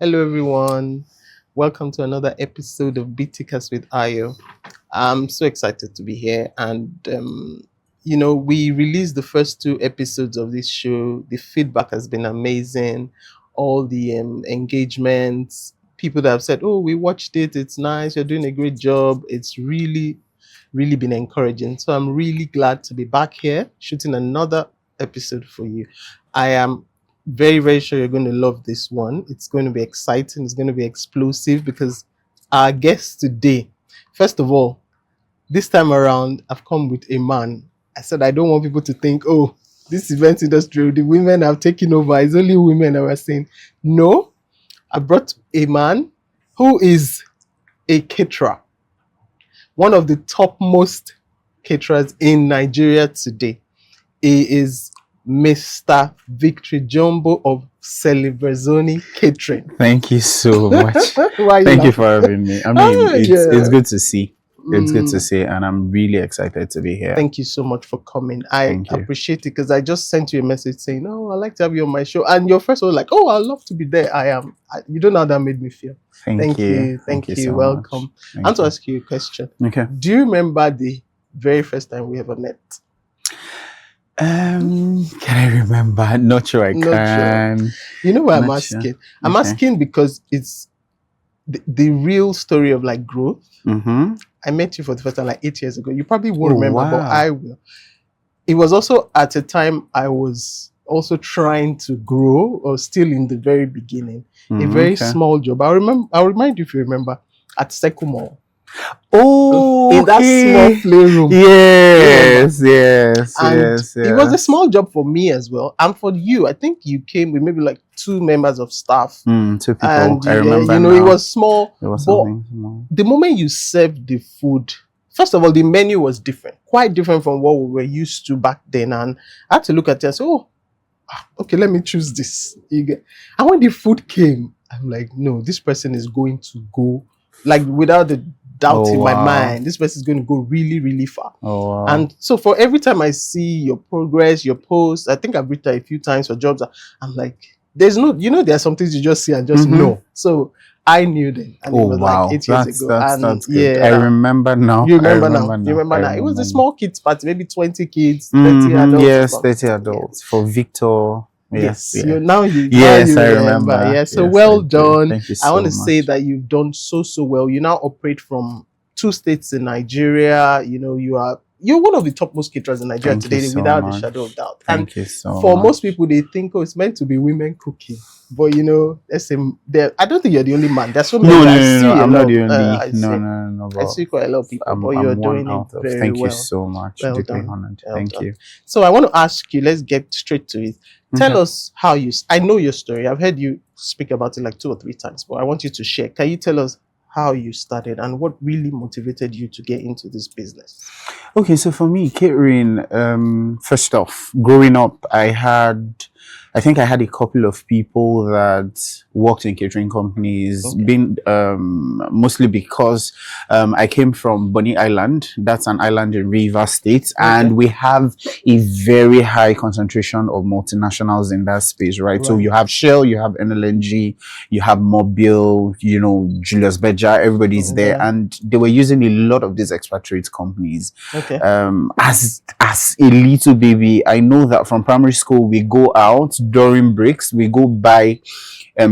Hello, everyone. Welcome to another episode of BTcast with Ayo. I'm so excited to be here. And we released the first two episodes of this show. The feedback has been amazing. All the engagements, people that have said, "Oh, we watched it. It's nice. You're doing a great job." It's really, really been encouraging. So I'm really glad to be back here shooting another episode for you. I am very, very sure you're going to love this one. It's going to be exciting. It's going to be explosive because our guest today, first of all, this time around, I've come with a man. I said I don't want people to think, oh, this event industry, the women have taken over. It's only women. I was saying, no, I brought a man who is a caterer, one of the topmost caterers in Nigeria today. He is Mr. Victory Jombo of Celebriazoni Catering. Thank you so much. Why are you Thank you laughing? for having me. I mean, Ah, it's yeah. good to see. It's good to Mm, see, and I'm really excited to be here. Thank you so much for coming. I Thank you. appreciate it because I just sent you a message saying, "Oh, I'd like to have you on my show," and your first one was like, "Oh, I'd love to be there." I am. You don't know how that made me feel. Thank you. Thank you. so Welcome. much. I want Thank to you. ask you a question. Okay. Do you remember the very first time we ever met? Can I remember? Not sure I Not sure. can. You know why I'm Not sure. asking? I'm Okay. asking because it's the real story of like growth. Mm-hmm. I met you for the first time like 8 years ago. You probably won't Oh, remember, but wow. I will. It was also at a time I was also trying to grow or still in the very beginning. A very Okay. small job. I'll remind you if you remember at Sekumol. Oh, In that small okay. playroom. Yes, yes, And yes, it was a yes. small job for me as well. And for you, I think you came with maybe like 2 members of staff. 2 people. And I remember it now. was small. It was But something small. the moment you served the food, first of all, the menu was different, quite different from what we were used to back then. And I had to look at it and say, oh, okay, let me choose this. And when the food came, I'm like, no, this person is going to go, like without the doubt Oh, in my wow. mind, this person is going to go really, really far. Oh, wow. And so for every time I see your progress, your posts, I think I've written a few times for jobs, I'm like, there are some things you just see and just Mhm. know. So I knew them, and it Oh, was wow. like 8 years ago. And That's good. yeah, I remember now. you remember I now. remember You remember now. It was a remember small kids party, maybe 20 kids, 30 now. adults. or Yes, something. 30 adults for Victor. Yes, Yeah. now Yes, you I remember. remember. Yeah, so Yes, well I do. done. Thank you I so want to say much. that you've done so well. You now operate from 2 states in Nigeria. You're one of the topmost caterers in Nigeria Thank you today, so without much. a shadow of doubt. And Thank you so for much. most people, they think, oh, it's meant to be women cooking. But I don't think you're the only man. There's so many. No. I'm not the only. I but see quite a lot of people, but I'm you're one doing out it of. very Thank you well. so much. Well Deeply done. honored. Well Thank done. you. So I want to ask you, let's get straight to it. Tell Okay. us how I know your story. I've heard you speak about it like 2 or 3 times, but I want you to share. Can you tell us how you started and what really motivated you to get into this business? Okay, so for me, catering, first off, growing up, I think I had a couple of people that worked in catering companies, Okay. mostly because I came from Bonny Island. That's an island in Rivers State, and we have a very high concentration of multinationals in that space, right? So Right. you have Shell, you have NLNG, you have Mobile, Julius Berger, everybody's there, Yeah. and they were using a lot of these expatriate companies. Okay. As a little baby, I know that from primary school we go out during breaks, we go buy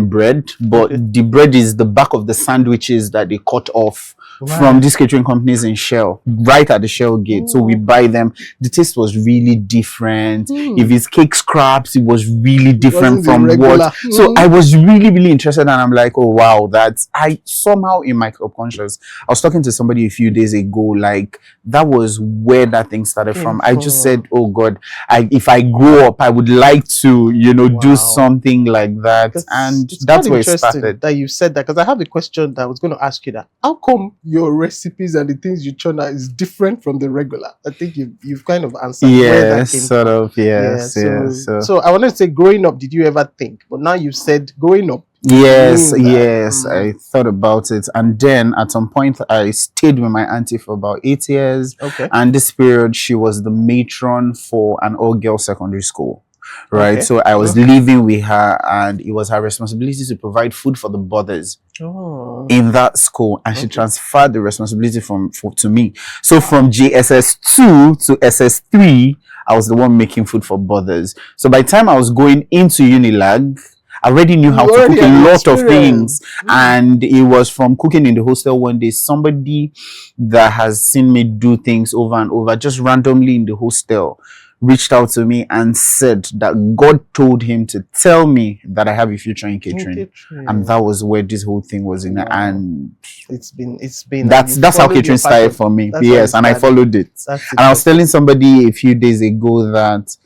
bread, but Okay. the bread is the back of the sandwiches that they cut off from Right. these catering companies in Shell, right at the Shell gate. So we buy them. The taste was really different. If it's cake scraps, it was really different Wasn't the from regular. what. So I was really, really interested, and I'm like, oh wow, that's I somehow in my subconscious. I was talking to somebody a few days ago, like that was where that thing started Came from. I just from. said, oh God, if I grow up, I would like to, do Wow. something like that, and It's that's quite where it interesting started. that you said that, because I have a question that I was going to ask you, that how come your recipes and the things you churn out is different from the regular? I think you've kind of answered where that Yes, came sort from. of. Yes, yes. So I wanted to say, growing up, did you ever think? But now you said growing up. Yes, means that, yes, I thought about it, and then at some point I stayed with my auntie for about 8 years. Okay. And this period she was the matron for an all-girls secondary school. right? Okay. So I was living with her, and it was her responsibility to provide food for the brothers Oh. in that school, and she Okay. transferred the responsibility to me. So from JSS2 to SS3, I was the one making food for brothers. So by the time I was going into Unilag, I already knew You how to already cook a had the lot of things. experience. And it was from cooking in the hostel one day. Somebody that has seen me do things over and over, just randomly in the hostel, reached out to me and said that God told him to tell me that I have a future in catering. And that was where this whole thing was in. Wow. And it's been that's how catering started for me. Yes, and I followed it. And I was telling somebody a few days ago that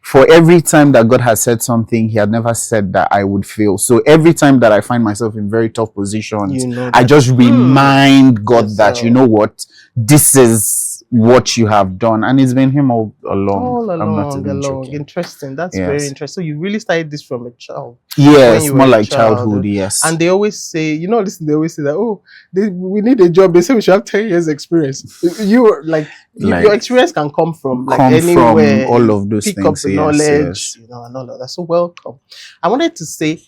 for every time that God has said something, he had never said that I would fail. So every time that I find myself in very tough positions, I just remind God that, you know what, this is what you have done. And it's been him all along. I'm not even joking. Interesting. That's very interesting. So you really started this from a child. Yes, more like childhood, yes. And they always say, you know, listen, they always say that, oh, we need a job. They say we should have 10 years experience. Your experience can come from anywhere. From all of those pick things. Up the knowledge, you know, and all of that. So welcome. I wanted to say,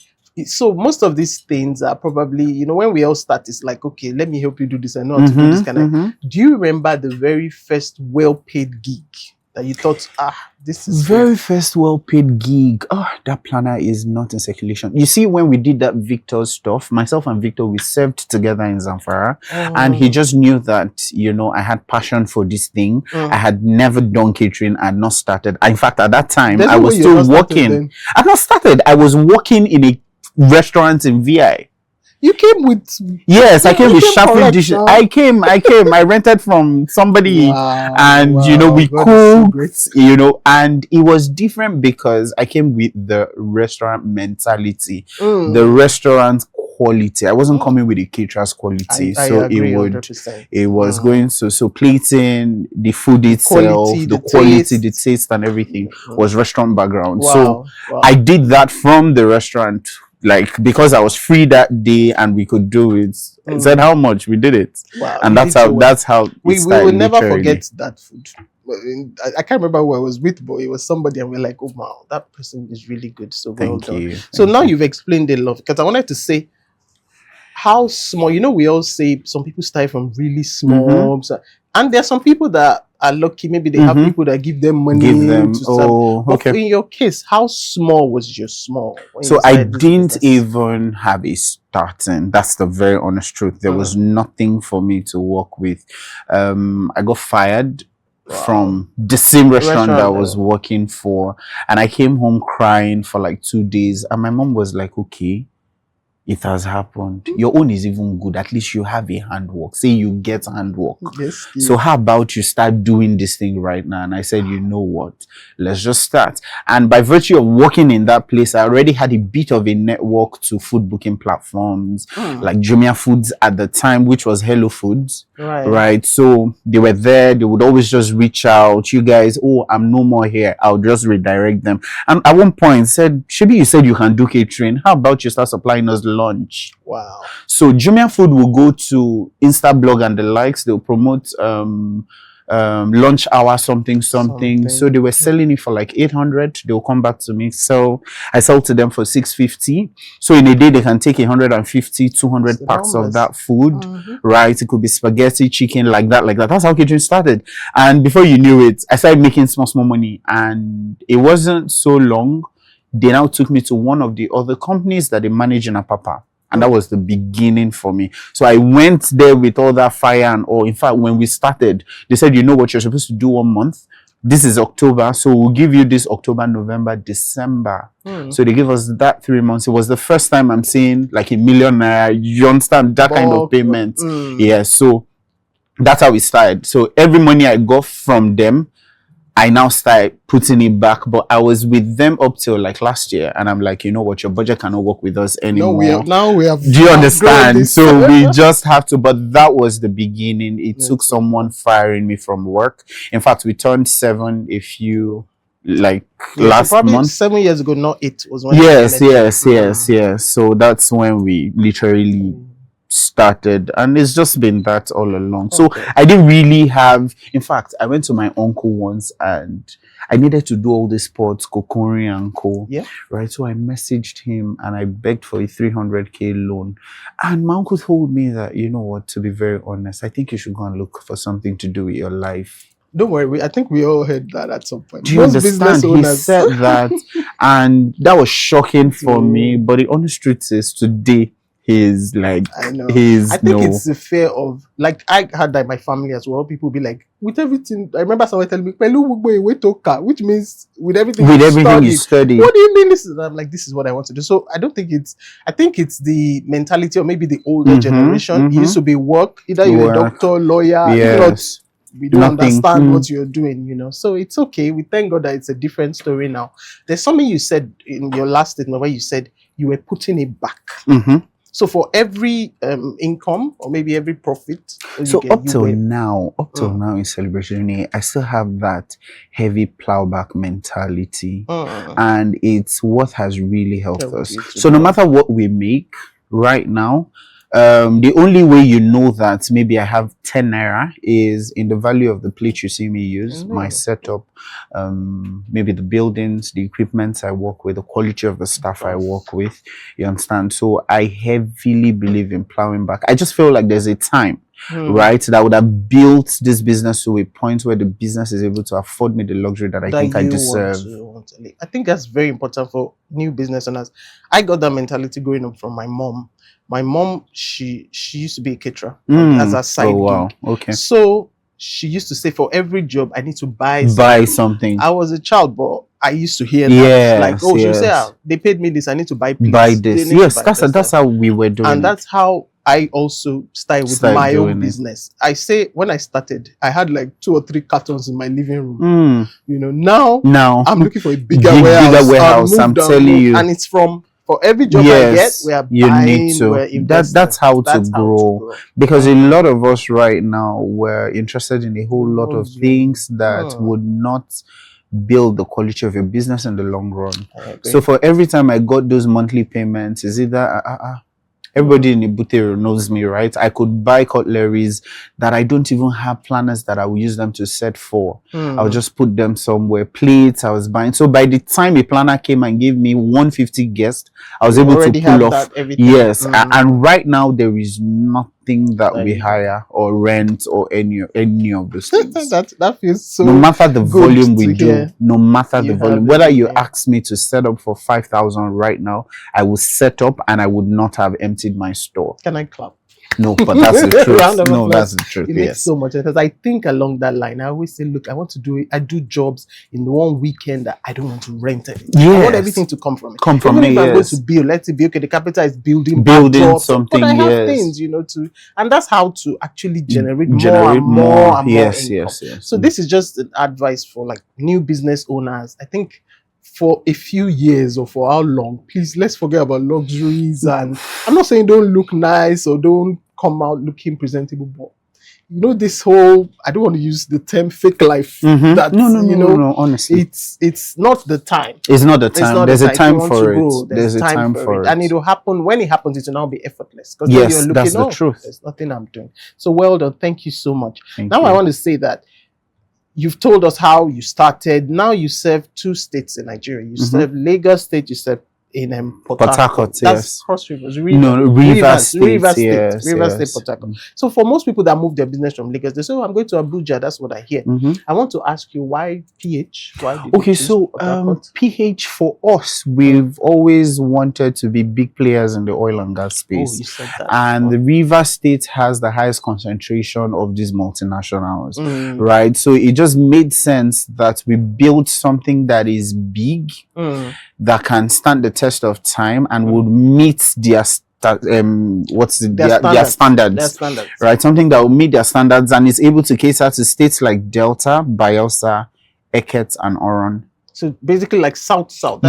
so most of these things are probably, you know, when we all start, it's like, okay, let me help you do this. I know how to do this kind of. Do you remember the very first well-paid gig that you thought, this is very first well-paid gig? That planner is not in circulation. You see, when we did that Victor stuff, myself and Victor, we served together in Zamfara, and he just knew that, you know, I had passion for this thing. I had never done catering. I had not started. In fact, at that time, I was still working. I had not started. I was working in a restaurant in VI. You came with... Yes, I came with shuffling dishes. I came. I rented from somebody, and you know, we cooked, you know, and it was different because I came with the restaurant mentality, the restaurant quality. I wasn't coming with the caterer's quality. It was going so plating, the food itself, the quality, the taste and everything was restaurant background. So I did that from the restaurant. Like, because I was free that day and we could do it. I said how much we did it. And that's how we will never forget that food. I can't remember who I was with, but it was somebody and we're like, oh wow, that person is really good. So well done. So now you've explained a lot, because I wanted to say how small, you know, we all say some people start from really small, and there are some people that are lucky, maybe they have people that give them money to start. But in your case, how small was your small? So I didn't even have a starting. That's the very honest truth. There was nothing for me to work with. I got fired from the same restaurant that I was working for, and I came home crying for like 2 days, and my mom was like, okay, it has happened. Your own is even good. At least you have a handwork. Say you get handwork. Yes. So how about you start doing this thing right now? And I said, you know what? Let's just start. And by virtue of working in that place, I already had a bit of a network to food booking platforms like Jumia Foods at the time, which was Hello Foods. Right. So they were there. They would always just reach out. You guys, oh, I'm no more here. I'll just redirect them. And at one point said, Shibi, you said you can do catering. How about you start supplying us lunch? Wow. So Jumia Food will go to Instablog and the likes. They'll promote lunch hour something. So they were selling it for like 800. They'll come back to me. So I sell to them for 650. So in a day they can take 150, 200 packs of that food. Right? It could be spaghetti, chicken, like that. That's how catering started. And before you knew it, I started making small money, and it wasn't so long. They now took me to one of the other companies that they manage in Apapa. And that was the beginning for me. So I went there with all that fire and all. In fact, when we started, they said, you know what, you're supposed to do 1 month. This is October. So we'll give you this October, November, December. So they gave us that 3 months. It was the first time I'm seeing like $1 million. You understand that kind of payment? Yeah. So that's how it started. So every money I got from them, I now start putting it back, but I was with them up till like last year, and I'm like, you know what, your budget cannot work with us anymore. Now we have. Do you understand? So we just have to. But that was the beginning. It took someone firing me from work. In fact, we turned 7 last month. 7 years ago, not 8 was when. Yes. So that's when we literally started, and it's just been that all along. So I didn't really have, in fact, I went to my uncle once and I needed to do all the sports, Kokori and Co. Yeah. Right. So I messaged him and I begged for a 300K loan. And my uncle told me that, you know what, to be very honest, I think you should go and look for something to do with your life. Don't worry, I think we all heard that at some point. Do you understand? He said that, and that was shocking for me. But the honest truth is, today he's like, I know. he's I think it's the fear of, like, I had that in my family as well. People be like, with everything. I remember someone telling me, which means with everything you study. What do you mean this is? I'm like, this is what I want to do. So I don't think I think it's the mentality, or maybe the older generation. It used to be work. Either you're a doctor, lawyer, yes. We don't understand what you're doing, So it's okay. We thank God that it's a different story now. There's something you said in your last statement where you said you were putting it back. So for every income, or maybe every profit, so up till now in Celebriazoni, I still have that heavy plowback mentality, and it's what has really helped us. So no matter what we make right now, the only way you know that maybe I have 10 naira is in the value of the plate you see me use, my setup, maybe the buildings, the equipment I work with, the quality of the staff I work with. You understand? So I heavily believe in plowing back. I just feel like there's a time, right, that would have built this business to a point where the business is able to afford me the luxury that I think I deserve. I think that's very important for new business owners. I got that mentality growing up from my mom. My mom, she used to be a caterer as a side gig. Okay. So she used to say, for every job, I need to buy something. I was a child, but I used to hear that. Like, she would say, they paid me this, I need to buy plates. Buy this. Yes, that's how we were doing and that's how I also started with my own business. I say, when I started, I had like 2 or 3 cartons in my living room. Now I'm looking for a bigger warehouse. I'm telling you. And it's for every job I get, we are buying, we're investing. That's how to grow. Because a lot of us right now were interested in a whole lot of things that would not build the quality of your business in the long run. So for every time I got those monthly payments, is either everybody in Ibutero knows me, right? I could buy cutleries that I don't even have planners that I will use them to set for. I'll just put them somewhere. Plates I was buying. So by the time a planner came and gave me 150 guests, I was able to pull off. Yes. And right now there is nothing that we hire or rent or any of those things. that feels so. No matter the volume we do, no matter the volume, whether you ask me to set up for 5,000 right now, I will set up and I would not have emptied my store. Can I clap? No, but that's the truth. No, that's the truth. It makes so much sense. Because I think along that line, I always say, look, I want to do it. I do jobs in one weekend that I don't want to rent it. I want everything to come from it. Come from me. If I'm going to build, let's say, okay, the capital is building something. But I have things, and that's how to actually generate more income. So this is just an advice for like new business owners. I think for a few years or for how long, please, let's forget about luxuries. And I'm not saying don't look nice or don't come out looking presentable, but this whole, I don't want to use the term fake life. No, honestly, it's not the time. It's not the time. There's a time for it. There's a time for it. And it will happen. When it happens, it will now be effortless. Because yes, you're looking, that's the truth. There's nothing I'm doing. So well done. Thank you so much. Now I want to say that you've told us how you started. Now you serve 2 states in Nigeria. You serve Lagos State, you serve in Port Harcourt. That's Cross Rivers. Rivers State. Rivers State, Port Harcourt. So for most people that move their business from Lagos, they say, I'm going to Abuja. That's what I hear. I want to ask you, why PH? PH for us, we've always wanted to be big players in the oil and gas space. You said that. And the Rivers State has the highest concentration of these multinationals, right? So it just made sense that we build something that is big, that can stand the test of time and would meet their standards, right? Something that will meet their standards and is able to cater to states like Delta, Bayelsa, Eket, and Oron. So basically like south. So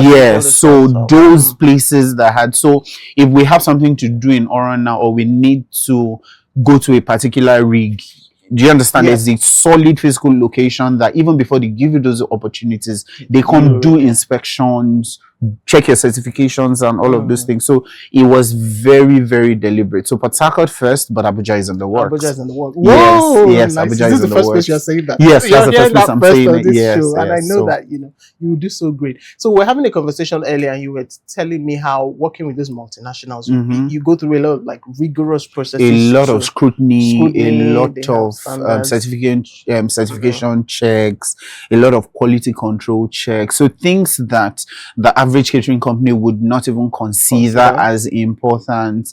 those places that had, so if we have something to do in Oron now, or we need to go to a particular rig, do you understand? There's a solid physical location that even before they give you those opportunities, they come do inspections, check your certifications and all of those things. So it was very, very deliberate. So Port Harcourt first, but Abuja is in the works. Abuja is in the works. Yes, yes, nice. Abuja Is is this in the the first place works. you're saying that? Yes, so that's the first place I'm saying it. Yes, show, and I yes, know so- that you will do so great. So we're having a conversation earlier, and you were telling me how working with these multinationals, you go through a lot of like rigorous processes, a lot of scrutiny, a lot they have of standards. certification checks, a lot of quality control checks. So things that the average catering company would not even consider as important.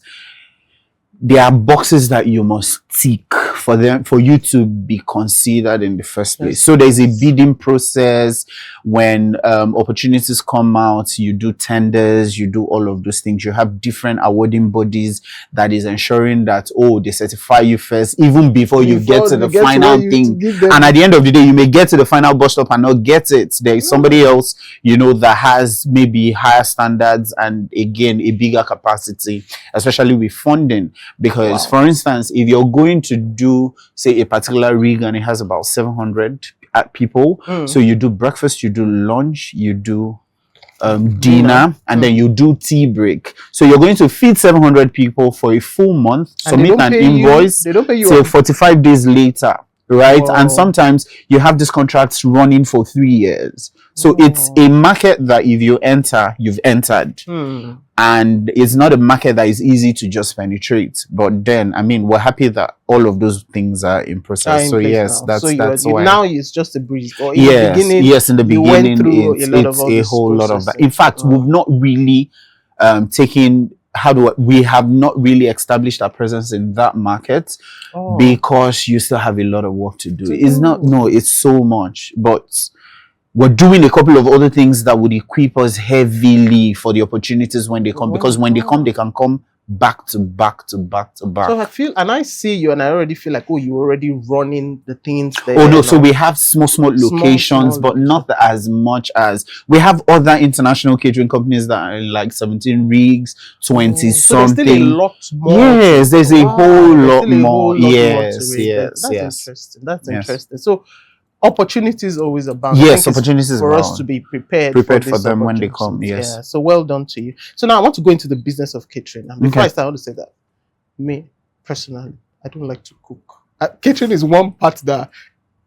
There are boxes that you must tick for you to be considered in the first place. So there's a bidding process. When opportunities come out, you do tenders, you do all of those things. You have different awarding bodies that is ensuring that they certify you first, even before you get to the final thing. And at the end of the day, you may get to the final bus stop and not get it. There is somebody else, that has maybe higher standards and again a bigger capacity, especially with funding. Because for instance, if you're going to do say a particular rig and it has about 700 people, so you do breakfast, you do lunch, you do dinner, and then you do tea break. So you're going to feed 700 people for a full month, submit an invoice till 45 days later, right? And sometimes you have these contracts running for 3 years. So it's a market that if you enter, you've entered. And it's not a market that is easy to just penetrate. But then, I mean, we're happy that all of those things are in process. So yes, that's why. Now it's just a breeze. Or yes, in the beginning, it's a whole lot of that. In fact, we've not really we have not really established our presence in that market because you still have a lot of work to do. It's so much, but we're doing a couple of other things that would equip us heavily for the opportunities when they come, because when they come, they can come back to back to back to back. So I feel, and I see you, and I already feel like, you're already running the things there. Oh no, so we have small locations, but not as much as we have other international catering companies that are like 17 rigs, 20 something. So there's still a lot more. Yes, there's a whole lot more. Yes. That's interesting. That's interesting. So opportunities always abound. Yes, opportunities for us to be prepared for them when they come. Yes. Yeah. So well done to you. So now I want to go into the business of catering. And before I start, I want to say that me personally, I don't like to cook. Catering is one part that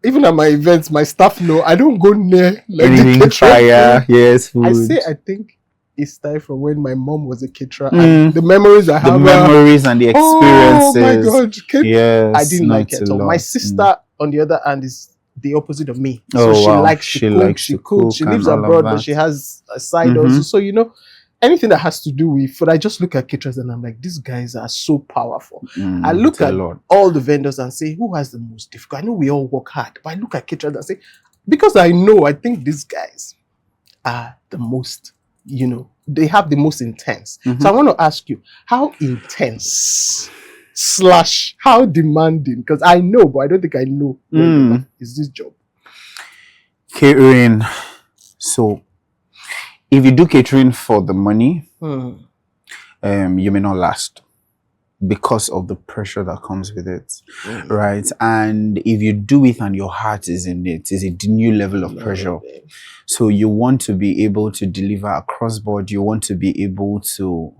even at my events, my staff know I don't go near anything fire. Yes, food. I think it started from when my mom was a caterer. And the memories I have. The memories and the experiences. Oh my God. Yes. I didn't like it at all. My sister, on the other hand, is the opposite of me. So she likes to cook. She lives abroad, but she has a side also. So, anything that has to do with food, I just look at caterers and I'm like, these guys are so powerful. I look at all the vendors and say, who has the most difficult? I know we all work hard, but I look at caterers and say, because I think these guys are the most, they have the most intense. So I want to ask you, how intense / how demanding, because I know, but I don't think I know is this job? Catering. So if you do catering for the money, you may not last because of the pressure that comes with it, right? And if you do it and your heart is in it, it's a new level of pressure. So you want to be able to deliver across board. You want to be able to,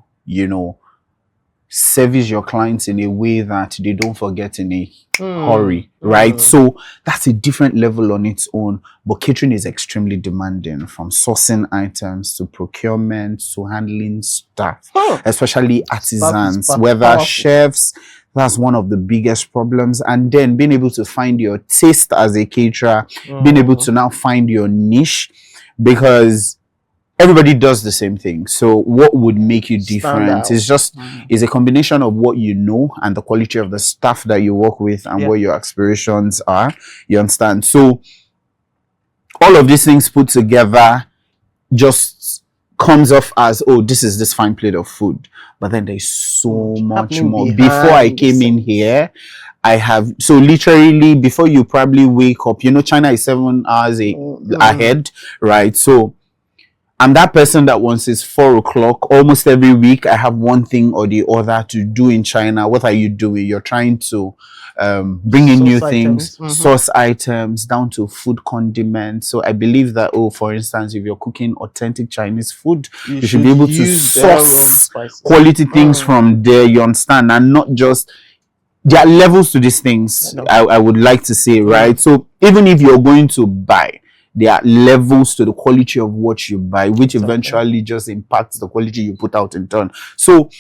service your clients in a way that they don't forget in a hurry, right? So that's a different level on its own. But catering is extremely demanding, from sourcing items to procurement to handling staff, especially artisans, whether chefs. That's one of the biggest problems. And then being able to find your taste as a caterer, being able to now find your niche, because everybody does the same thing. So what would make you different is a combination of what you know and the quality of the staff that you work with and what your aspirations are. You understand? So all of these things put together just comes off as, this is this fine plate of food. But then there's so much more. Before I came in here, so literally before you probably wake up, China is 7 hours ahead, right? So I'm that person that once it's 4 o'clock, almost every week, I have one thing or the other to do in China. What are you doing? You're trying to bringing new Source things, items. source items, down to food condiments. So I believe that, for instance, if you're cooking authentic Chinese food, you should be able to use their own source spices. quality things from there, you understand, and not just, there are levels to these things. I would like to say, right? So even if you're going to buy, there are levels to the quality of what you buy, which eventually just impacts the quality you put out in turn. So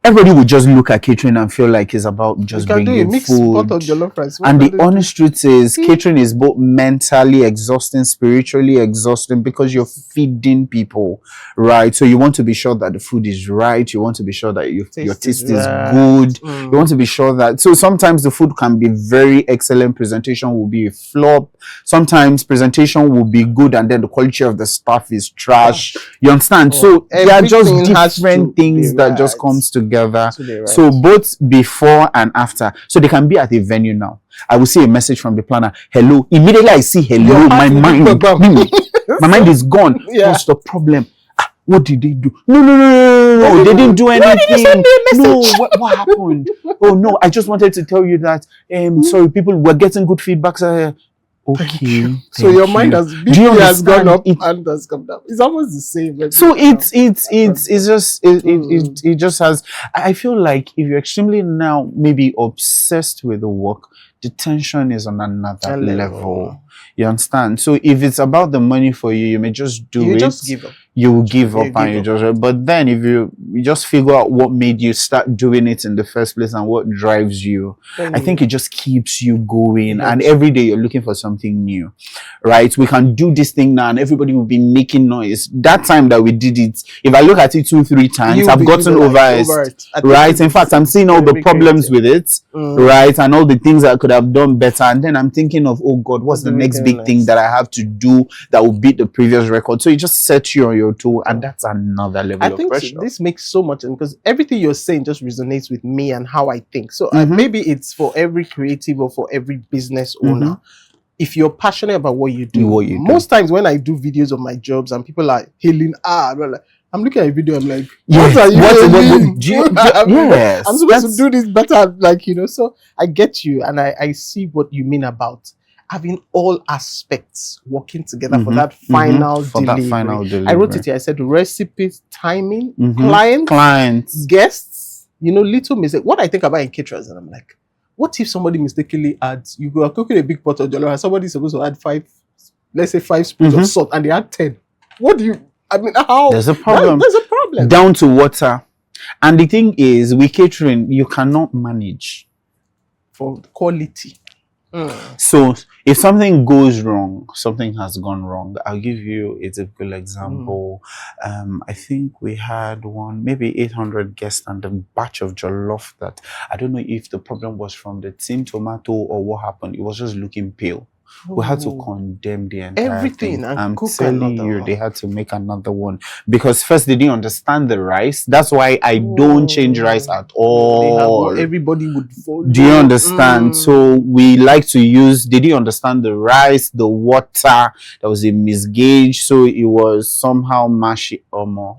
everybody would just look at catering and feel like it's about just bringing food. And the honest truth is, catering is both mentally exhausting, spiritually exhausting, because you're feeding people, right? So you want to be sure that the food is right. You want to be sure that your taste is good. You want to be sure that, so sometimes the food can be very excellent, presentation will be a flop. Sometimes presentation will be good and then the quality of the stuff is trash. You understand? So there are just different things that just comes together. So both before and after, so they can be at a venue now. I will see a message from the planner. Hello. Immediately I see hello, my mind is gone. What's the problem? What did they do? No. They didn't do anything. No, what happened? Oh no, I just wanted to tell you that. Sorry, people were getting good feedbacks. Okay. So your mind has gone up and has come down. It's almost the same. So it just has. I feel like if you're extremely now maybe obsessed with the work, the tension is on another level. You understand? So if it's about the money for you, you may just do it. Just give up. You will give up and you just. But then if you just figure out what made you start doing it in the first place and what drives you, I think it just keeps you going. And every day you're looking for something new, right? We can do this thing now and everybody will be making noise. That time that we did it, if I look at it 2-3 times, I've gotten over it, right? In fact, I'm seeing all the problems with it, right? And all the things I could have done better. And then I'm thinking of, oh God, what's the next big thing that I have to do that will beat the previous record? So it just sets you on your toe, and that's another level of pressure. So this makes so much sense, because everything you're saying just resonates with me and how I think. So maybe it's for every creative or for every business owner. If you're passionate about what you do, most times when I do videos of my jobs and people are hailing, I'm looking at a video, I'm like, what are you doing? I'm supposed to do this better, so I get you, and I see what you mean about having all aspects working together for that final delivery. I wrote it here. I said recipes, timing, clients, guests, little mistake. What I think about in caterers, and I'm like, what if somebody mistakenly adds, you are cooking a big pot of jollof and somebody's supposed to add 5 spoons of salt and they add 10. What do you, how? There's a problem. There's a problem. Down to water. And the thing is, with catering, you cannot manage for quality. So if something goes wrong, something has gone wrong. I'll give you a typical example. I think we had maybe 800 guests and a batch of jollof that, I don't know if the problem was from the tin tomato or what happened. It was just looking pale. We had to condemn the entire thing. I'm telling you, they had to make another one, because first they didn't understand the rice. That's why I don't change rice at all. Everybody would follow. Do you understand? So we like to use, they didn't understand the rice, the water. There was a misgauge, so it was somehow mashy.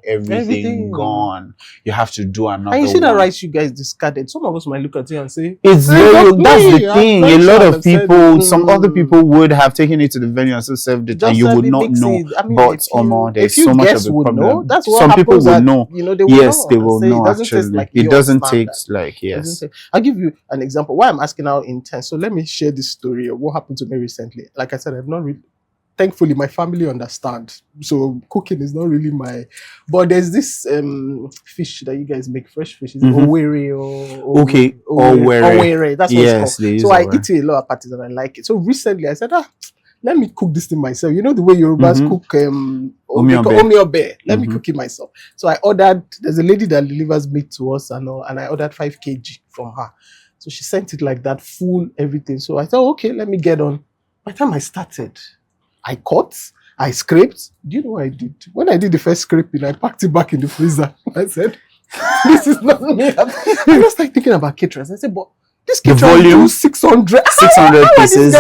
Everything gone. You have to do another one. And you see that rice you guys discarded. Some of us might look at it and say, it's very, that's the thing. A lot of people, some other people would have taken it to the venue and still served it, and you would not know. But there's so much of the problem. That's what some people will know. They will they will know. Actually, it doesn't taste like I'll give you an example. Why I'm asking how intense. So let me share this story of what happened to me recently. Like I said, I've not really. Thankfully, my family understand. So cooking is not really but there's this fish that you guys make, fresh fish. Is Owere or Owere. That's what it's called. So I eat it a lot of parties and I like it. So recently I said, let me cook this thing myself. You know the way Yorubas cook omiobe. Let me cook it myself. So I ordered. There's a lady that delivers meat to us and I ordered 5 kg from her. So she sent it like that, full everything. So I thought, okay, let me get on. By the time I started, I cut, I scraped. Do you know what I did? When I did the first scraping, I packed it back in the freezer. I said, this is not me. I just started thinking about caterers. I said, but this caterer do 600 pieces.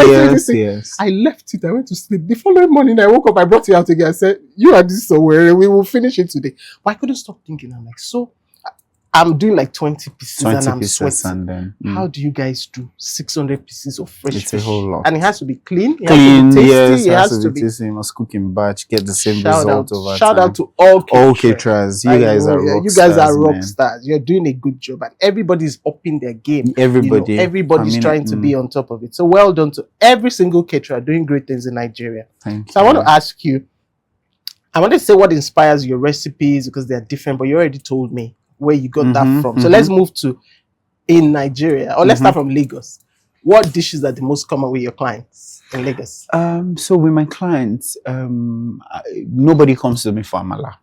Yes. I left it. I went to sleep. The following morning, I woke up. I brought it out again. I said, you are this somewhere. We will finish it today. But I couldn't stop thinking. I'm like, so I'm doing like 20 pieces and 20 I'm pieces sweating. and then How do you guys do 600 pieces of fresh it's a fish? whole lot. And it has to be clean. It Clean, has to be tasty. yes, it has to be. tasty. You must cook in batch, get the same Shout result out, over shout time. out to all All caterers. caterers, you I guys know, are yeah, rock you guys stars, are rock man. stars. You're doing a good job, and everybody's upping their game. Everybody, everybody's trying to be on top of it. So well done to every single caterer doing great things in Nigeria. Thank So you. I want to ask you. I want to say what inspires your recipes because they're different, but you already told me where you got that from. So let's move to in Nigeria, or let's start from Lagos. What dishes are the most common with your clients in Lagos? So with my clients, nobody comes to me for amala.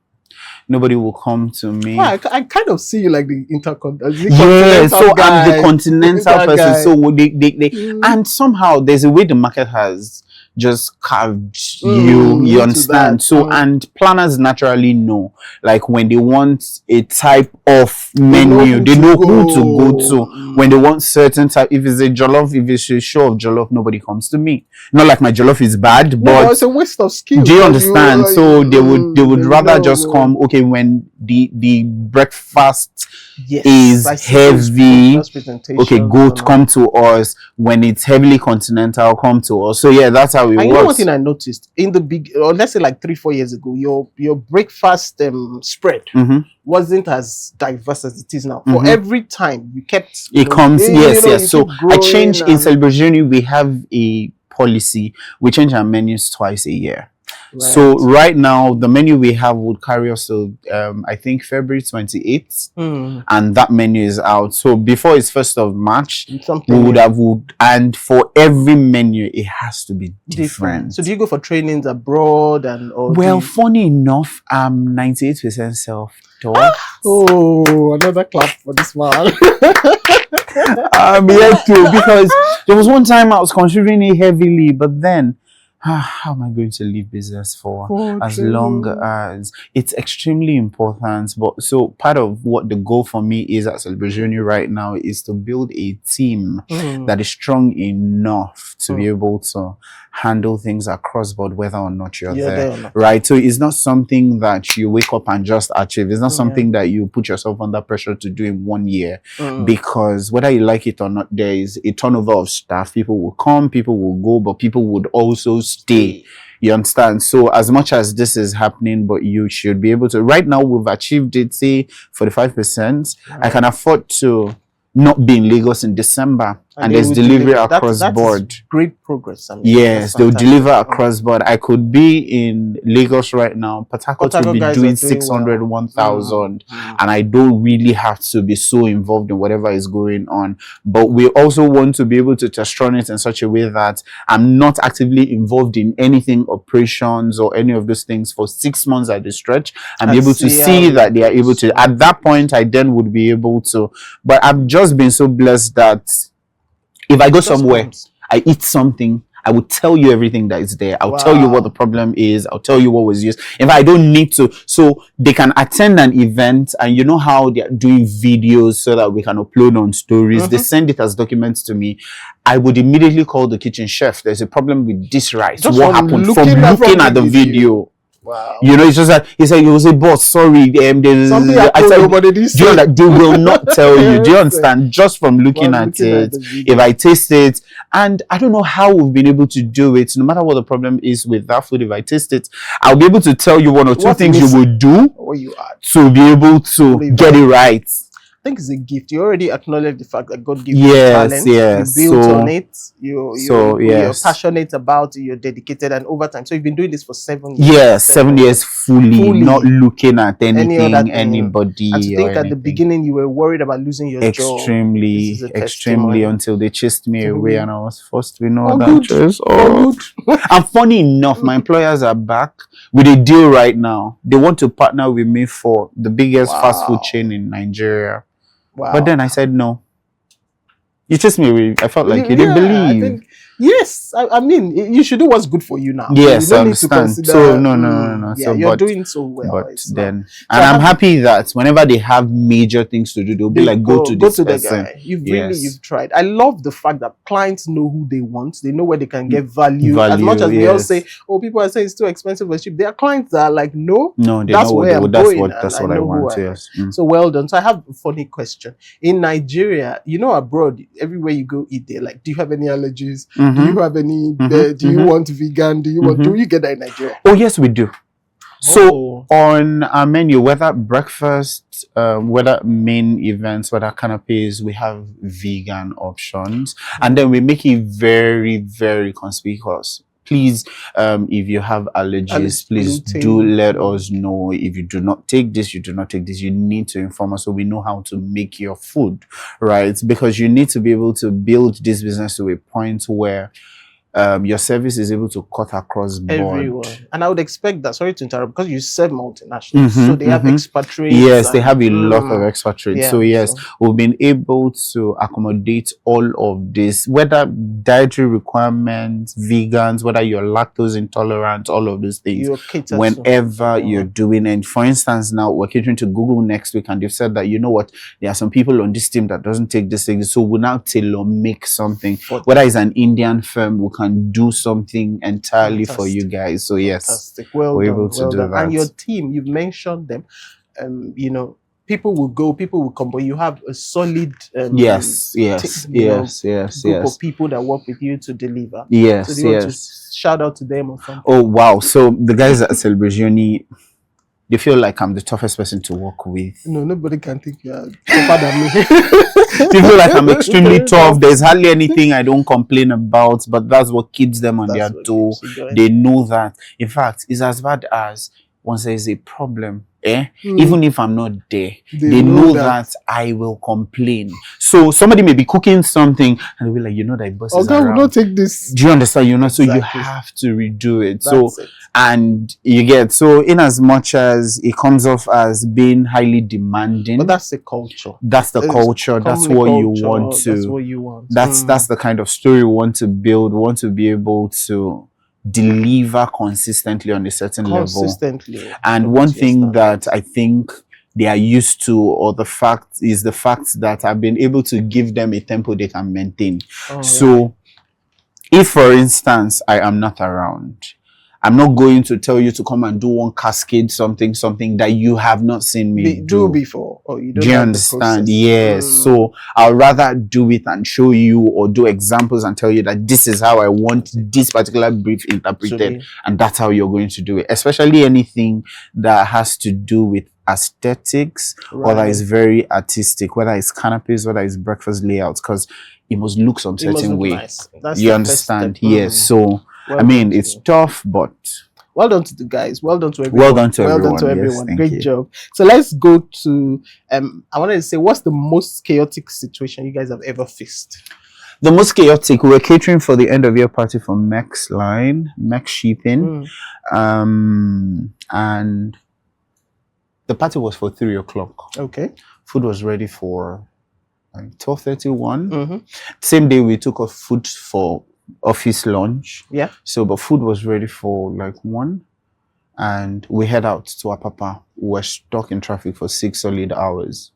Nobody will come to me. Well, I kind of see you like the intercontinental. Yeah, so guy, I'm the continental person. guy. So they and somehow there's a way the market has just carved you understand. So and planners naturally know, like when they want a type of menu, they know who to go to. When they want certain type, if it's a jollof, if it's a show of jollof, nobody comes to me. Not like my jollof is bad, but it's a waste of skill. Do you understand? So they would rather just come. Okay, when the breakfast is heavy, okay, come to us. When it's heavily continental, come to us. So yeah, that's how it works. You know one thing I noticed in the big, or let's say like 3-4 years ago, your breakfast spread wasn't as diverse as it is now. For every time you kept comes, yes. So I changed in Celebriazoni. We have a policy. We change our menus twice a year. Right. So right now the menu we have would carry us to I think February 28th, and that menu is out. So before it's 1st of March, we would have and for every menu it has to be different. So do you go for trainings abroad and all? Well, funny enough, I'm 98% self-taught. Oh, another clap for this man. Yeah, too, because there was one time I was considering it heavily, but then how am I going to leave business for as long as it's extremely important? But so part of what the goal for me is at Celebriazoni right now is to build a team that is strong enough to be able to handle things across board, whether or not you're there, right? So it's not something that you wake up and just achieve. It's not something that you put yourself under pressure to do in 1 year, because whether you like it or not, there is a turnover of staff. People will come, people will go, but people would also stay. You understand? So as much as this is happening, but you should be able to. Right now, we've achieved it, say 45%. I can afford to not be in Lagos in December, and there's delivery across board. Great progress. I mean, yes, they'll deliver across board. I could be in Lagos right now. Port Harcourt will be doing 600, 1,000, and I don't really have to be so involved in whatever is going on. But we also want to be able to test run it in such a way that I'm not actively involved in anything, operations or any of those things for 6 months at the stretch, and be able to see that they are able to. At that point, I then would be able to. But I've just been so blessed that if I go somewhere, I eat something, I will tell you everything that is there. I'll tell you what the problem is. I'll tell you what was used. If I don't need to, so they can attend an event, and you know how they are doing videos so that we can upload on stories. They send it as documents to me. I would immediately call the kitchen chef. There's a problem with this rice. What happened from looking at the video? Wow. You know, it's just that he said, "You will say, boss, sorry, there's something I said, nobody did say." They will not tell you. Do you understand? Just from looking at it, if I taste it, and I don't know how we've been able to do it. No matter what the problem is with that food, if I taste it, I'll be able to tell you 1 or 2 things you will do to be able to get it right. I think it's a gift. You already acknowledge the fact that God gave you talent. You built on it. You're passionate about it. You're dedicated, and over time. So you've been doing this for 7 years. Yes, 7 years fully, not looking at anything, anybody. And to think at the beginning you were worried about losing your job. Extremely, until they chased me away, and I was forced to know that. And funny enough, my employers are back with a deal right now. They want to partner with me for the biggest fast food chain in Nigeria. Wow. But then I said no. You chased me away. I felt like you didn't believe. Yes, I mean, you should do what's good for you now. So you Yes, I don't need to understand. consider. So no. Yeah, So you're doing so well. but It's not. then, So and I I'm have. happy that whenever they have major things to do, they'll be They like, go to go this to the person. guy. You've Yes. tried. I love the fact that clients know who they want. They know where they can get value. As Value, much as we all yes. say, oh, people are saying it's too expensive or cheap. There are clients that are like, no, No, they that's know what where they I'm want. going, and That's I what I know who want. I am. Yes. Mm. So well done. So I have a funny question. In Nigeria, you know, abroad, everywhere you go eat, they're like, do you have any allergies? Do you have any? Do you want vegan? Do you want? Do you get that in Nigeria? Oh yes, we do. So Oh. on our menu, whether breakfast, whether main events, whether canapes, we have vegan options, and then we make it very, very conspicuous. Please, if you have allergies, please gluten. do let us know. If you do not take this, you do not take this. You need to inform us so we know how to make your food, right? Because you need to be able to build this business to a point where your service is able to cut across board. Everyone. And I would expect that, sorry to interrupt, because you serve multinationals, so they have expatriates. Yes, they have a lot of expatriates. Yeah, so yes, we've been able to accommodate all of this, whether dietary requirements, vegans, whether you're lactose intolerant, all of these things. Whenever you're doing, and for instance, now we're catering to Google next week, and they've said that, you know what, there are some people on this team that doesn't take this thing, so we'll now tailor make something. Whether it's an Indian firm, we can do something entirely for you guys. So yes, fantastic. Well we're done, able to do done. that. And your team, you've mentioned them. You know, people will go, people will come, but you have a solid group of people that work with you to deliver. Yes, so do you want to shout out to them or something? Oh wow! So the guys at Celebriazoni, they feel like I'm the toughest person to work with. No, nobody can think you're tougher than me. They feel like I'm extremely tough. There's hardly anything I don't complain about, but that's what keeps them on their toe. They know that. In fact, it's as bad as once there is a problem, even if I'm not there, they know that I will complain. So somebody may be cooking something and they'll be like, you know, that boss is around. will not take this. Do you understand? You know, so you have to redo it. And you get, so in as much as it comes off as being highly demanding, but that's the culture. That's the culture. That's what you want to. That's what you want. That's the kind of story we want to build. We want to be able to deliver consistently on a certain level. And one thing that I think they are used to, or the fact that I've been able to give them a tempo they can maintain. So if, for instance, I am not around, I'm not going to tell you to come and do one cascade something that you have not seen me do before. Or you don't do you understand? Yes. So I'll rather do it and show you, or do examples and tell you that this is how I want this particular brief interpreted, and that's how you're going to do it. Especially anything that has to do with aesthetics, or that is very artistic, whether it's canapes, whether it's breakfast layouts, because it must look some certain way. Nice. You understand? Yes. So I mean, it's tough, but well done to the guys. Well done to everyone. Well done to everyone. Yes, great job. So let's go to I wanted to say, what's the most chaotic situation you guys have ever faced? The most chaotic, we were catering for the end of year party for Mex Shipping. And the party was for 3 o'clock. Okay. Food was ready for 12:31. Same day we took off food for office lunch. Yeah. So, but food was ready for like 1, and we head out to Apapa. We were stuck in traffic for 6 solid hours.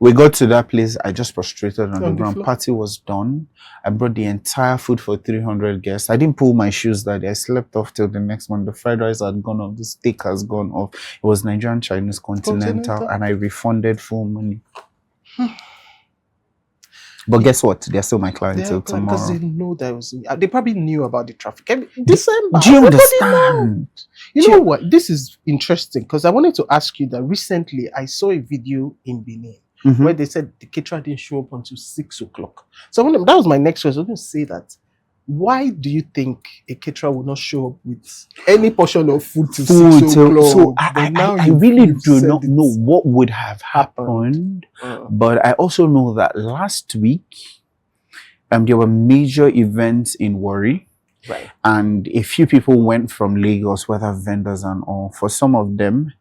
We got to that place. I just prostrated on the ground. Party was done. I brought the entire food for 300 guests. I didn't pull my shoes that day. I slept off till the next one. The fried rice had gone off. The steak has gone off. It was Nigerian, Chinese, continental, and I refunded full money. But guess what? They're still my clients till tomorrow. Because they know they probably knew about the traffic. December. Do you understand? You know what? This is interesting, because I wanted to ask you that recently I saw a video in Benin where they said the caterer didn't show up until 6 o'clock. So that was my next question. I was going to say that. Why do you think a caterer will not show up with any portion of food till 6 o'clock? So I really do not know what would have happened. But I also know that last week, there were major events in Warri. Right. And a few people went from Lagos, whether vendors and all. For some of them,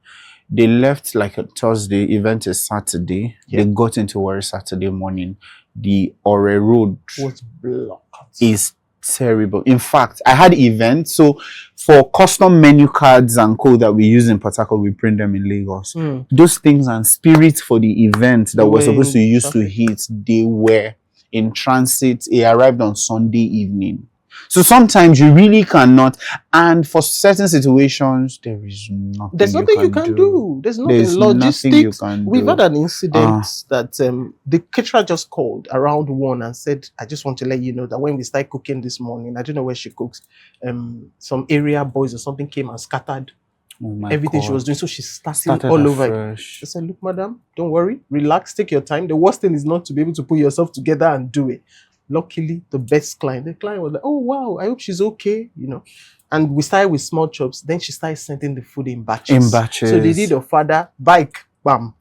They left like a Thursday, event is Saturday. Yeah. They got into work Saturday morning. The Ore Road Was blocked. is terrible. In fact, I had events. So for custom menu cards and code that we use in Port Harcourt, we print them in Lagos. Those things and spirits for the event that we're supposed to use to hit, they were in transit. It arrived on Sunday evening. So sometimes you really cannot, and for certain situations, there is nothing. There's nothing you can do. There's nothing. There's Logistics. nothing you can do. We've had an incident that the caterer just called around 1 and said, "I just want to let you know that when we start cooking this morning, I don't know where she cooks. Some area boys or something came and scattered everything she was doing. So she's starting all over." I said, "Look, madam, don't worry, relax, take your time. The worst thing is not to be able to put yourself together and do it." Luckily, the client was like, "Oh wow, I hope she's okay," you know. And we started with small chops. Then she started sending the food in batches. So they did a father bike, bam.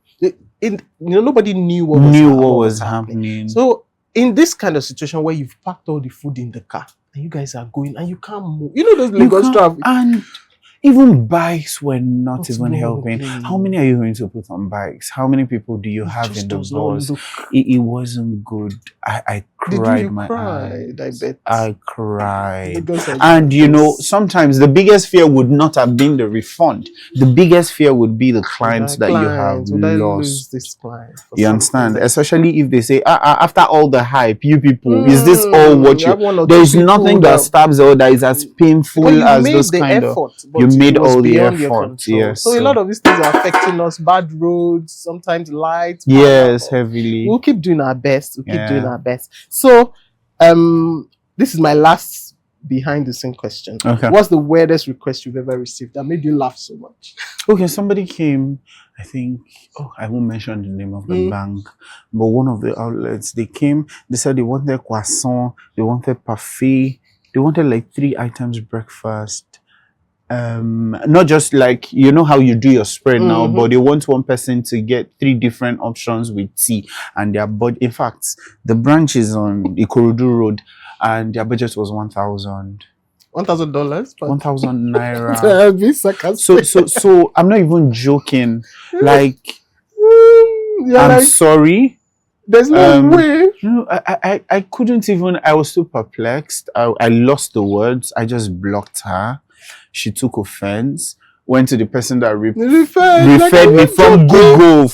Nobody knew what was happening. So in this kind of situation where you've packed all the food in the car and you guys are going and you can't move, you know those Lagos traffic. And even bikes were not even helping. How many are you going to put on bikes? How many people do you have in the bus? It wasn't good. I cried my eyes. I bet. I cried. And you know, sometimes the biggest fear would not have been the refund. The biggest fear would be the clients that you have lost. This client you understand? Especially if they say, after all the hype, you people, is this all what you... There is nothing that stabs or that is as painful as those kind of... You made all the effort. Yes. So a lot of these things are affecting us. Bad roads, sometimes lights. Yes, heavily. We'll keep doing our best. So, this is my last behind the scene question. Okay. What's the weirdest request you've ever received that made you laugh so much? Okay, somebody came, I think, I won't mention the name of the bank, but one of the outlets, they came, they said they wanted croissant, they wanted parfait, they wanted like 3 items breakfast. Not just like, you know how you do your spread now, but they want one person to get 3 different options with tea, and their budget, in fact, the branch is on Ikorodu Road, and their budget was $1,000. $1,000? 1,000 naira. So I'm not even joking. Like, I'm sorry. There's no way. No, I couldn't even. I was so perplexed. I lost the words. I just blocked her. She took offense. Went to the person that referred me from Google.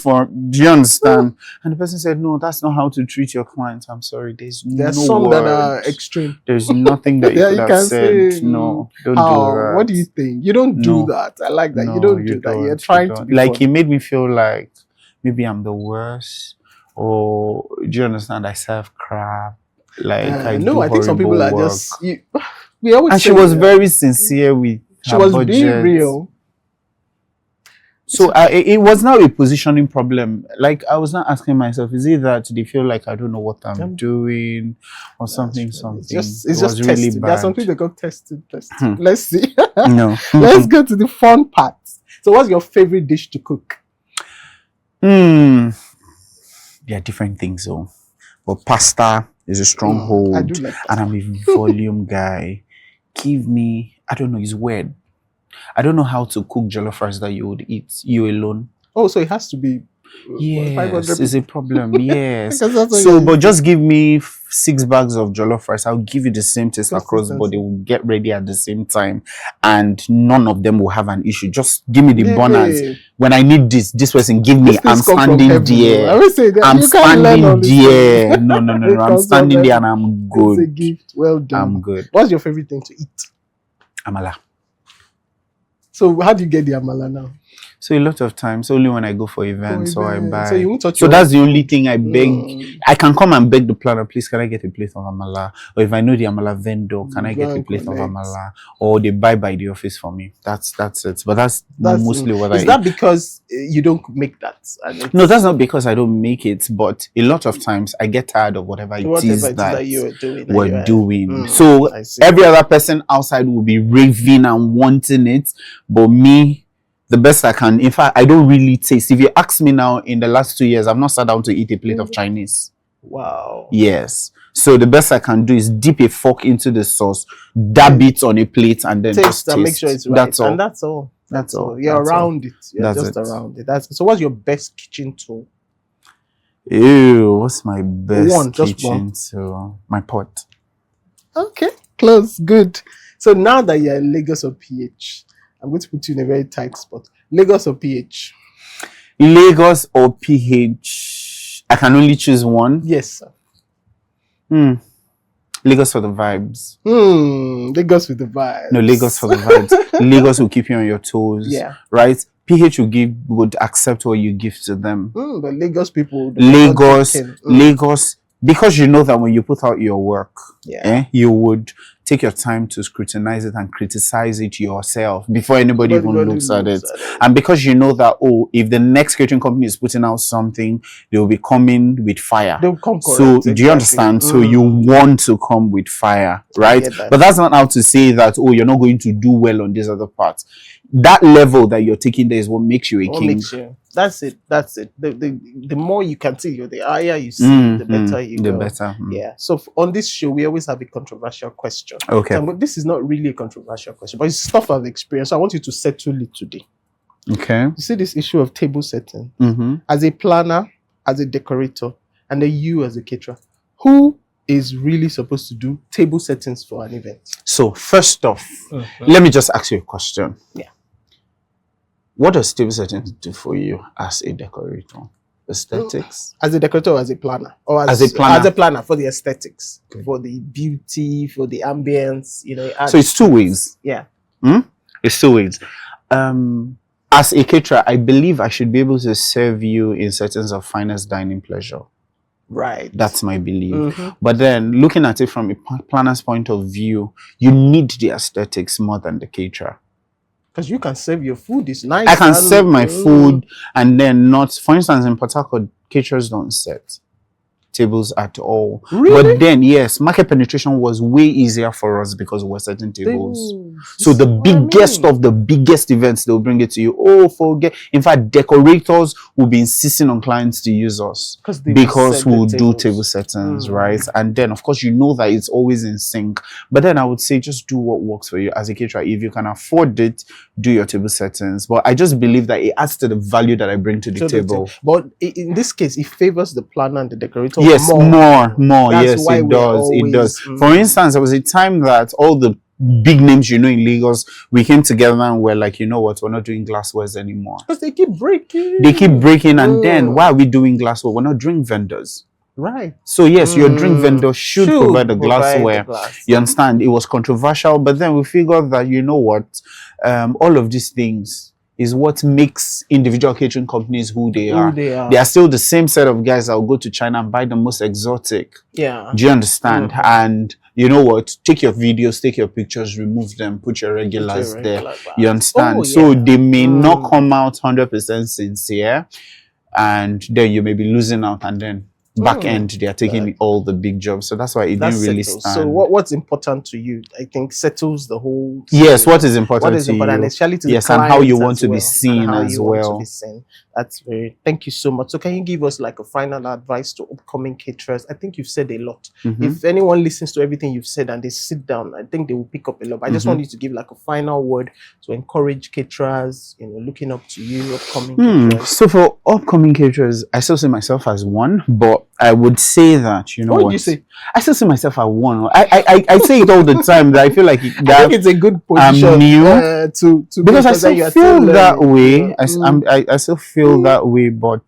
Do you understand? And the person said, "No, that's not how to treat your clients. I'm sorry. There's some that are extreme. There's nothing that you could have said. No, don't do that. What do you think? You don't do that. I like that. No, you don't do that. You're trying to be like funny. It made me feel like maybe I'm the worst. Or do you understand? I serve crap. Like I think some people are just. We always. And she was very sincere with. She was being real. So it was now a positioning problem. Like I was not asking myself, is it that they feel like I don't know what I'm doing or something? It's just really bad. There's something they got tested. Let's see. No. Let's go to the fun part. So what's your favorite dish to cook? There are different things though. But pasta is a stronghold. I do like pasta. And I'm a volume guy. Give me, I don't know, it's weird. I don't know how to cook jollof rice that you would eat, you alone. Oh, so it has to be... Yes, it's a problem, yes. So, but just give me 6 bags of jollof rice. I'll give you the same taste across, but they will get ready at the same time. And none of them will have an issue. Just give me the bonus. When I need this person, give me. I'm standing there. I will say that I'm standing there. No. I'm standing there and I'm good. It's a gift. Well done. I'm good. What's your favorite thing to eat? Amala. So how do you get the amala now? So a lot of times, only when I go for events or I buy. So you won't touch so that's the only thing I beg. I can come and beg the planner, please, can I get a plate of amala? Or if I know the amala vendor, can I get a plate of amala? Or they buy by the office for me. That's it. But that's mostly what I eat. Is that because you don't make that? No, that's not because I don't make it. But a lot of times I get tired of whatever it is that we're doing. So every other person outside will be raving and wanting it. But me, the best I can. In fact, I don't really taste. If you ask me now, in the last 2 years, I've not sat down to eat a plate of Chinese. Wow. Yes. So the best I can do is dip a fork into the sauce, dab it on a plate, and then taste and make sure it's right. That's all. And that's all. That's all. You're That's all. around it. You're That's just it. around it. So what's your best kitchen tool? Ew, what's my best Just kitchen tool? My pot. Okay, close. Good. So now that you're in Lagos or PH, I'm going to put you in a very tight spot. Lagos or PH? Lagos or PH? I can only choose one. Yes, sir. Lagos for the vibes. Lagos with the vibes. No, Lagos for the vibes. Lagos will keep you on your toes. Yeah. Right? PH would accept what you give to them. But Lagos people. Lagos, because you know that when you put out your work, you would take your time to scrutinize it and criticize it yourself before anybody even looks at it. And because you know that, if the next catering company is putting out something, they will be coming with fire. They'll come correct. So do you understand? So you want to come with fire, right? But that's not how to say that, you're not going to do well on these other parts. That level that you're taking there is what makes you a king. That's it. The more you can see, the higher you see, the better you go. The better. Yeah. So on this show, we always have a controversial question. Okay. But this is not really a controversial question, but it's stuff I've experienced. So I want you to settle it today. Okay. You see this issue of table setting. As a planner, as a decorator, and then you as a caterer, who is really supposed to do table settings for an event? So first off, let me just ask you a question. Yeah. What does table settings do for you as a decorator? Aesthetics? As a decorator or as a planner? Or as a planner? As a planner, for the aesthetics, for the beauty, for the ambience, So it's two ways. Yeah. It's two ways. As a caterer, I believe I should be able to serve you in settings of finest dining pleasure. Right. That's my belief. But then looking at it from a planner's point of view, you need the aesthetics more than the caterer. Because you can serve your food, it's nice. I can serve my food and then not, for instance, in Port Harcourt, caterers don't set tables at all. Really? But then, yes, market penetration was way easier for us because we're setting tables. So the biggest of the biggest events, they'll bring it to you. In fact, decorators will be insisting on clients to use us because we'll do table settings, right? And then, of course, you know that it's always in sync. But then I would say just do what works for you as a caterer. If you can afford it, do your table settings. But I just believe that it adds to the value that I bring to the table. But in this case, it favors the planner and the decorator. Yes, more. That's Yes, it does. It does. For instance, there was a time that all the big names in Lagos, we came together and we're like, you know what, we're not doing glasswares anymore. Because they keep breaking. And then why are we doing glassware? We're not drink vendors. Right. So yes, your drink vendor should provide the glassware. You understand? It was controversial, but then we figured that, you know what, all of these things is what makes individual catering companies who they are. They are still the same set of guys that will go to China and buy the most exotic. Yeah. Do you understand? And you know what? Take your videos, take your pictures, remove them, put your regulars there. You understand? So they may not come out 100% sincere, and then you may be losing out, and then back end they are taking all the big jobs. So that's why it didn't really stand. So what's important to you, I think, settles the whole thing. Yes, what is important to you, especially to and how you want to be seen as well. That's very, thank you so much. So can you give us like a final advice to upcoming caterers? I think you've said a lot. If anyone listens to everything you've said and they sit down, I think they will pick up a lot. But I just want you to give like a final word to encourage caterers, looking up to you, upcoming caterers. So for upcoming caterers, I still see myself as one, but I would say that, what do you say? I still see myself as one. I say it all the time that I feel like I think it's a good position I'm new to because I still feel that way. I still feel that way, but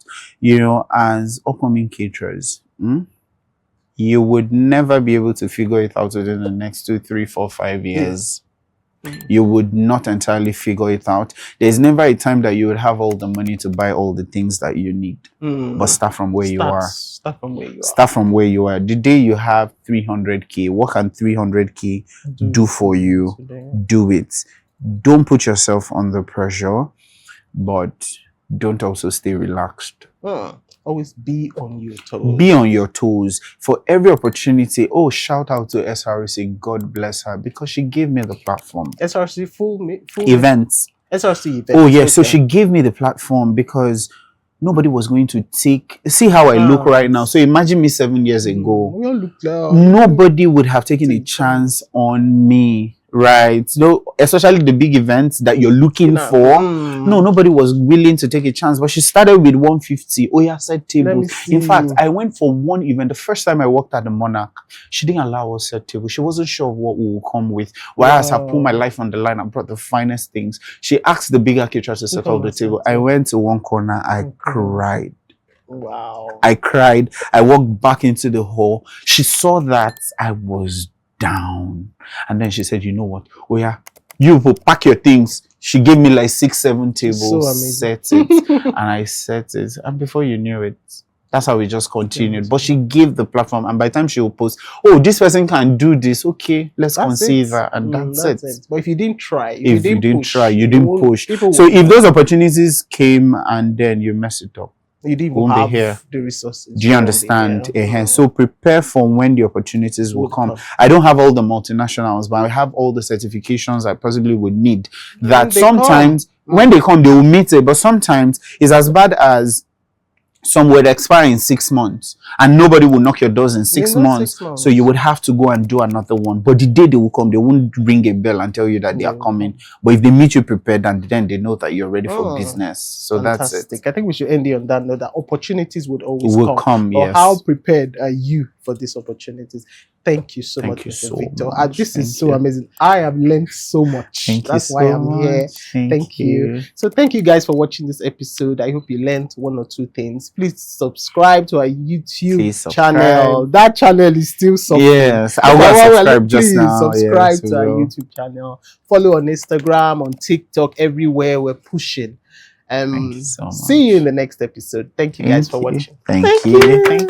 as upcoming caterers, you would never be able to figure it out within the next 2, 3, 4, 5 years. You would not entirely figure it out. There's never a time that you would have all the money to buy all the things that you need. But start from where you are. Start from where you are. Start from where you are. The day you have 300k, what can 300k do for you? Do it. Don't put yourself under pressure, but don't also stay relaxed. Always be on your toes. Be on your toes. For every opportunity, shout out to SRC, God bless her, because she gave me the platform. SRC full events. SRC events. Oh, yes. So she gave me the platform because nobody was going to see how I look right now. So imagine me 7 years ago. Nobody would have taken a chance on me. right? No, especially the big events that you're looking for. No, nobody was willing to take a chance. But she started with 150. Oh yeah, set tables. In fact, I went for one event. The first time I worked at the Monarch, she didn't allow us set tables. She wasn't sure of what we would come with. Whereas I put my life on the line and brought the finest things. She asked the bigger caterers to set up the table. I went to one corner. I cried. Wow. I cried. I walked back into the hall. She saw that I was down. And then she said, you know what? Oh yeah, you will pack your things. She gave me like 6-7 tables, set it. And I set it. And before you knew it, that's how we just continued. But she gave the platform. And by the time she will post, oh, this person can do this. Okay, let's consider. And that's it. But if you didn't try, if you didn't try, you didn't push. So if those opportunities came and then you mess it up, you didn't have the resources. Do you understand? So prepare for when the opportunities will come. I don't have all the multinationals, but I have all the certifications I possibly would need. That sometimes when they come, they will meet it. But sometimes it's as bad as some would expire in 6 months and nobody will knock your doors in 6 months. So you would have to go and do another one. But the day they will come, they won't ring a bell and tell you that they are coming. But if they meet you prepared, and then they know that you're ready for business. So fantastic. That's it. I think we should end it on that note, that opportunities would always come. Yes. How prepared are you for these opportunities? Thank you so much, Mr. Victor. This is so amazing. I have learned so much. That's why I'm here. Thank you. So thank you guys for watching this episode. I hope you learned 1 or 2 things. Please subscribe to our YouTube channel. That channel is still something. Yes, I will subscribe just now. Subscribe to our YouTube channel. Follow on Instagram, on TikTok, everywhere. We're pushing. Thank you so much. See you in the next episode. Thank you guys for watching. Thank you.